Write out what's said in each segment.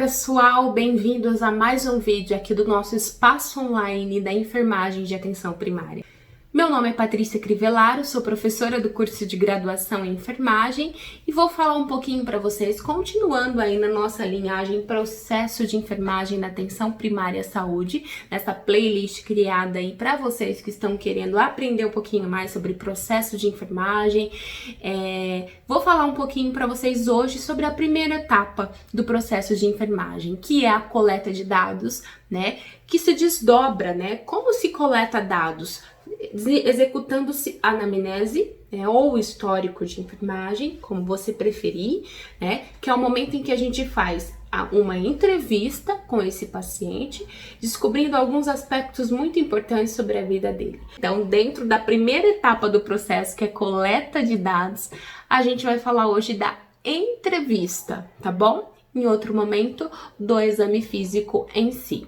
pessoal, bem-vindos a mais um vídeo aqui do nosso espaço online da enfermagem de atenção primária. Meu nome é Patrícia Crivellaro, sou professora do curso de graduação em enfermagem e vou falar um pouquinho para vocês, continuando aí na nossa linhagem processo de enfermagem na atenção primária à saúde, nessa playlist criada aí para vocês que estão querendo aprender um pouquinho mais sobre processo de enfermagem. Vou falar um pouquinho para vocês hoje sobre a primeira etapa do processo de enfermagem, que é a coleta de dados, né? Que se desdobra, né? Como se coleta dados? Executando-se anamnese, né, ou histórico de enfermagem, como você preferir, né, que é o momento em que a gente faz uma entrevista com esse paciente, descobrindo alguns aspectos muito importantes sobre a vida dele. Então, dentro da primeira etapa do processo, que é coleta de dados, a gente vai falar hoje da entrevista, tá bom? Em outro momento, do exame físico em si.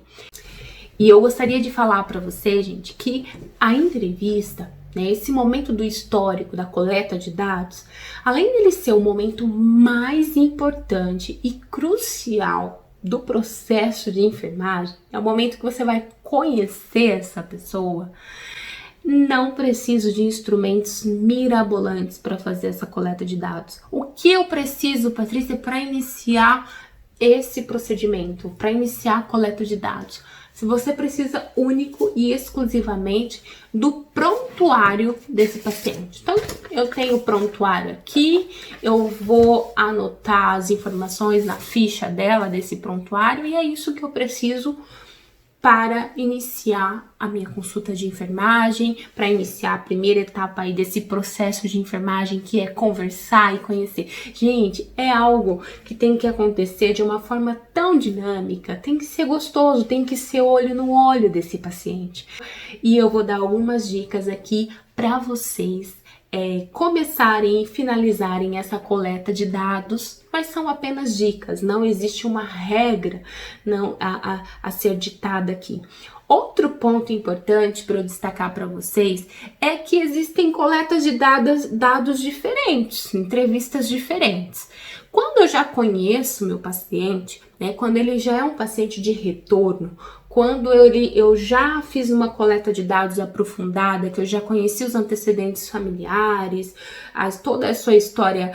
E eu gostaria de falar para você, gente, que a entrevista, né, esse momento do histórico, da coleta de dados, além dele ser o momento mais importante e crucial do processo de enfermagem, é o momento que você vai conhecer essa pessoa. Não preciso de instrumentos mirabolantes para fazer essa coleta de dados. O que eu preciso, Patrícia, para iniciar esse procedimento, para iniciar a coleta de dados? Se você precisa único e exclusivamente do prontuário desse paciente. Então, eu tenho o prontuário aqui, eu vou anotar as informações na ficha dela, desse prontuário, e é isso que eu preciso para iniciar a minha consulta de enfermagem, para iniciar a primeira etapa aí desse processo de enfermagem, que é conversar e conhecer. Gente, é algo que tem que acontecer de uma forma tão dinâmica, tem que ser gostoso, tem que ser olho no olho desse paciente. E eu vou dar algumas dicas aqui para vocês começarem e finalizarem essa coleta de dados, mas são apenas dicas, não existe uma regra a ser ditada aqui. Outro ponto importante para eu destacar para vocês é que existem coletas de dados diferentes, entrevistas diferentes. Quando eu já conheço meu paciente, né, quando ele já é um paciente de retorno, quando eu já fiz uma coleta de dados aprofundada, que eu já conheci os antecedentes familiares, toda a sua história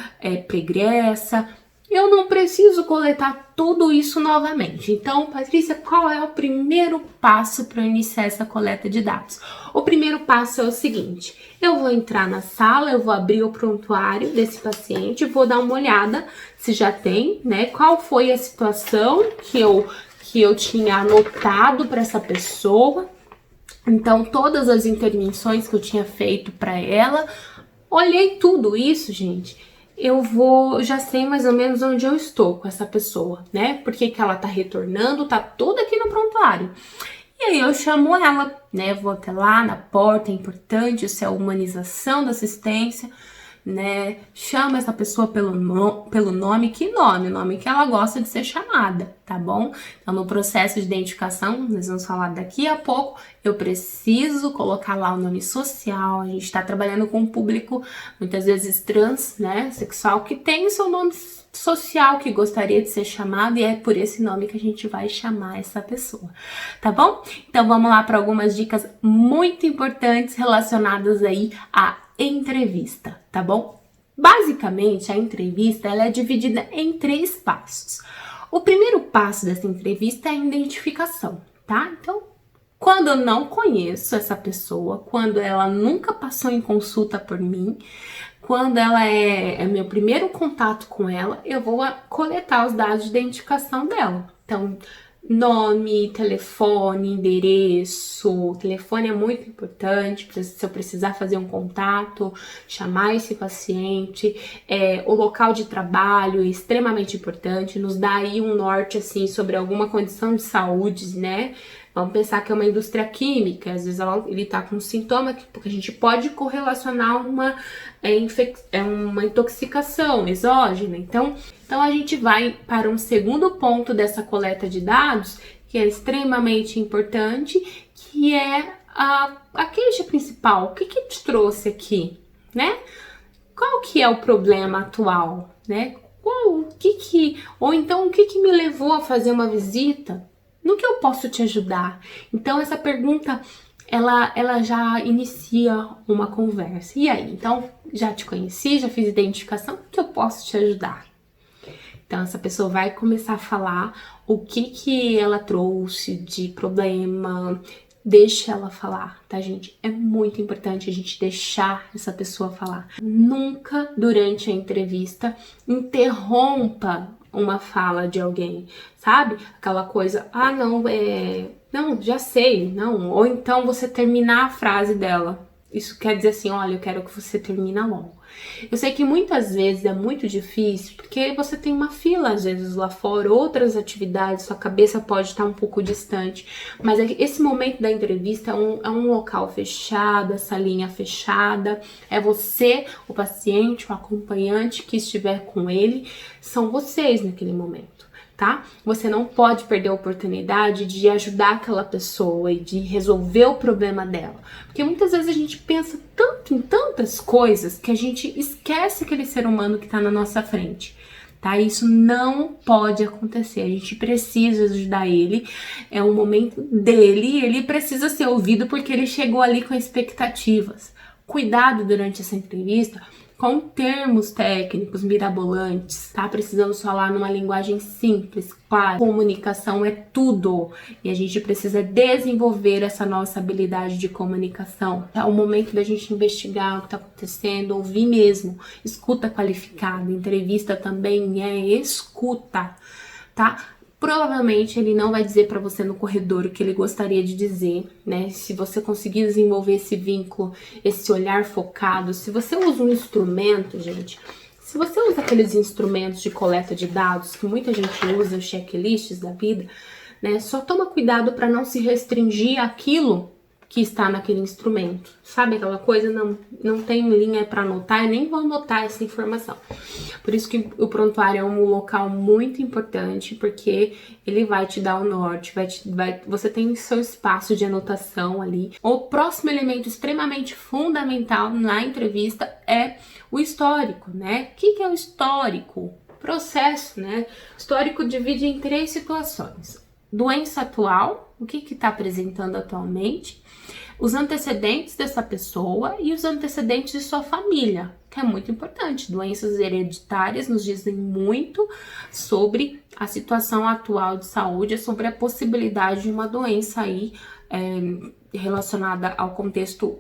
pregressa, eu não preciso coletar tudo isso novamente. Então, Patrícia, qual é o primeiro passo para iniciar essa coleta de dados? O primeiro passo é o seguinte: eu vou entrar na sala, eu vou abrir o prontuário desse paciente, vou dar uma olhada se já tem, né? Qual foi a situação que eu tinha anotado para essa pessoa. Então, todas as intervenções que eu tinha feito para ela, olhei tudo isso, gente. Já sei mais ou menos onde eu estou com essa pessoa, né? Por que ela tá retornando, tá tudo aqui no prontuário. E aí eu chamo ela, né? Vou até lá na porta, é importante, isso é a humanização da assistência, né? Chama essa pessoa pelo nome, que nome? O nome que ela gosta de ser chamada, tá bom? Então, no processo de identificação, nós vamos falar daqui a pouco, eu preciso colocar lá o nome social. A gente está trabalhando com um público, muitas vezes trans, né, sexual, que tem o seu nome social que gostaria de ser chamado, e é por esse nome que a gente vai chamar essa pessoa, tá bom? Então, vamos lá para algumas dicas muito importantes relacionadas aí à entrevista, tá bom? Basicamente, a entrevista ela é dividida em 3 passos. O primeiro passo dessa entrevista é a identificação, tá? Então, quando eu não conheço essa pessoa, quando ela nunca passou em consulta por mim, quando ela é meu primeiro contato com ela, eu vou coletar os dados de identificação dela. Então, nome, telefone, endereço. O telefone é muito importante, se eu precisar fazer um contato, chamar esse paciente. O local de trabalho é extremamente importante, nos dá aí um norte, assim, sobre alguma condição de saúde, né? Vamos pensar que é uma indústria química, às vezes ele tá com sintoma que a gente pode correlacionar uma intoxicação exógena. Então a gente vai para um segundo ponto dessa coleta de dados, que é extremamente importante, que é a queixa principal. O que te trouxe aqui, né? Qual que é o problema atual, né? Ou então, o que que me levou a fazer uma visita? No que eu posso te ajudar? Então, essa pergunta, ela já inicia uma conversa. E aí? Então, já te conheci, já fiz identificação, o que eu posso te ajudar? Então, essa pessoa vai começar a falar o que ela trouxe de problema. Deixa ela falar, tá, gente? É muito importante a gente deixar essa pessoa falar. Nunca, durante a entrevista, interrompa uma fala de alguém, sabe? Aquela coisa, não, já sei, não. Ou então você terminar a frase dela. Isso quer dizer assim, olha, eu quero que você termine logo. Eu sei que muitas vezes é muito difícil, porque você tem uma fila, às vezes, lá fora, outras atividades, sua cabeça pode estar um pouco distante, mas esse momento da entrevista é um local fechado, essa linha fechada, é você, o paciente, o acompanhante que estiver com ele, são vocês naquele momento. Tá? Você não pode perder a oportunidade de ajudar aquela pessoa e de resolver o problema dela. Porque muitas vezes a gente pensa tanto em tantas coisas que a gente esquece aquele ser humano que está na nossa frente. Tá? Isso não pode acontecer. A gente precisa ajudar ele. É um momento dele e ele precisa ser ouvido porque ele chegou ali com expectativas. Cuidado durante essa entrevista com termos técnicos mirabolantes, tá? Precisamos falar numa linguagem simples, clara. Comunicação é tudo e a gente precisa desenvolver essa nossa habilidade de comunicação. É o momento da gente investigar o que está acontecendo, ouvir mesmo, escuta qualificada. Entrevista também é escuta, tá? Provavelmente ele não vai dizer para você no corredor o que ele gostaria de dizer, né? Se você conseguir desenvolver esse vínculo, esse olhar focado, se você usa um instrumento, gente, se você usa aqueles instrumentos de coleta de dados que muita gente usa, os checklists da vida, né? Só toma cuidado para não se restringir àquilo que está naquele instrumento. Sabe aquela coisa? Não tem linha para anotar e nem vou anotar essa informação. Por isso que o prontuário é um local muito importante, porque ele vai te dar o norte, você tem seu espaço de anotação ali. O próximo elemento extremamente fundamental na entrevista é o histórico, né? O que é o histórico? Processo, né? O histórico divide em 3 situações. Doença atual, o que está apresentando atualmente, os antecedentes dessa pessoa e os antecedentes de sua família, que é muito importante. Doenças hereditárias nos dizem muito sobre a situação atual de saúde, sobre a possibilidade de uma doença aí relacionada ao contexto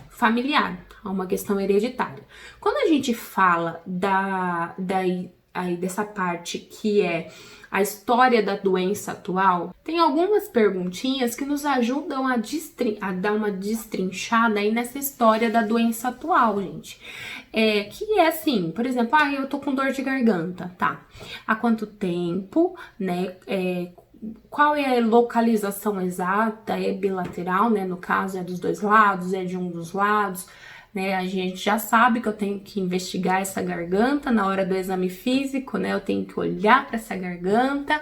familiar, a uma questão hereditária. Quando a gente fala dessa parte que é a história da doença atual, tem algumas perguntinhas que nos ajudam a dar uma destrinchada aí nessa história da doença atual, gente. Que é assim, por exemplo, eu tô com dor de garganta, tá? Há quanto tempo, né? Qual é a localização exata? É bilateral, né? No caso, é dos 2 lados, é de um dos lados, né? A gente já sabe que eu tenho que investigar essa garganta na hora do exame físico, né? Eu tenho que olhar para essa garganta,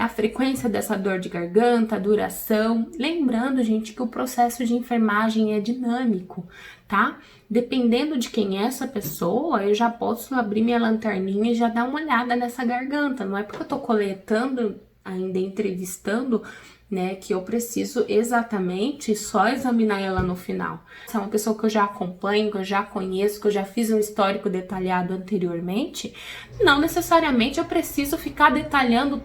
a frequência dessa dor de garganta, a duração. Lembrando, gente, que o processo de enfermagem é dinâmico, tá? Dependendo de quem é essa pessoa, eu já posso abrir minha lanterninha e já dar uma olhada nessa garganta. Não é porque eu tô coletando, ainda entrevistando, né, que eu preciso exatamente só examinar ela no final. Se é uma pessoa que eu já acompanho, que eu já conheço, que eu já fiz um histórico detalhado anteriormente, não necessariamente eu preciso ficar detalhando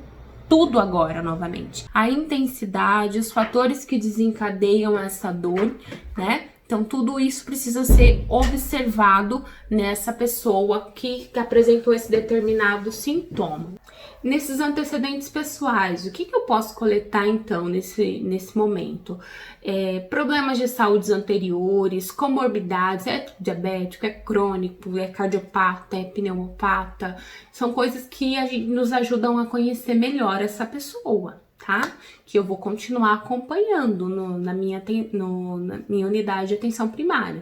tudo agora novamente. A intensidade, os fatores que desencadeiam essa dor, né? Então, tudo isso precisa ser observado nessa pessoa que apresentou esse determinado sintoma. Nesses antecedentes pessoais, o que eu posso coletar, então, nesse momento? Problemas de saúde anteriores, comorbidades, é diabético, é crônico, é cardiopata, é pneumopata. São coisas que nos ajudam a conhecer melhor essa pessoa, tá? Que eu vou continuar acompanhando na minha unidade de atenção primária.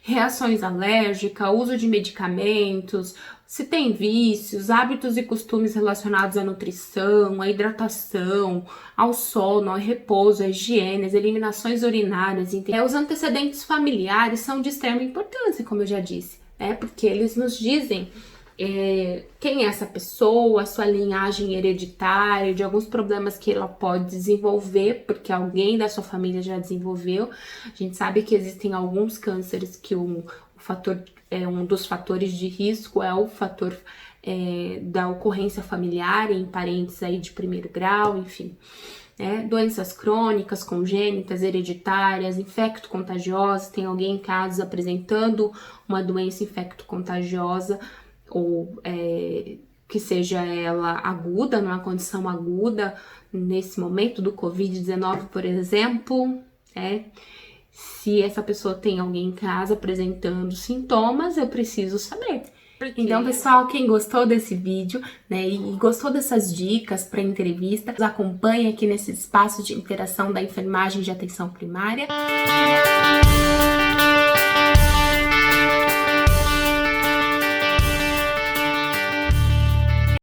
Reações alérgicas, uso de medicamentos, se tem vícios, hábitos e costumes relacionados à nutrição, à hidratação, ao sono, ao repouso, à higiene, às eliminações urinárias. Os antecedentes familiares são de extrema importância, como eu já disse, né? Porque eles nos dizem quem é essa pessoa, a sua linhagem hereditária, de alguns problemas que ela pode desenvolver, porque alguém da sua família já desenvolveu. A gente sabe que existem alguns cânceres que um dos fatores de risco é o fator da ocorrência familiar em parentes aí de primeiro grau, enfim. Doenças crônicas, congênitas, hereditárias, infecto-contagiosas, tem alguém em casa apresentando uma doença infecto-contagiosa, ou que seja ela aguda, numa condição aguda, nesse momento do Covid-19, por exemplo, se essa pessoa tem alguém em casa apresentando sintomas, eu preciso saber. Então, pessoal, quem gostou desse vídeo, e gostou dessas dicas para entrevista, acompanhe aqui nesse espaço de interação da enfermagem de atenção primária.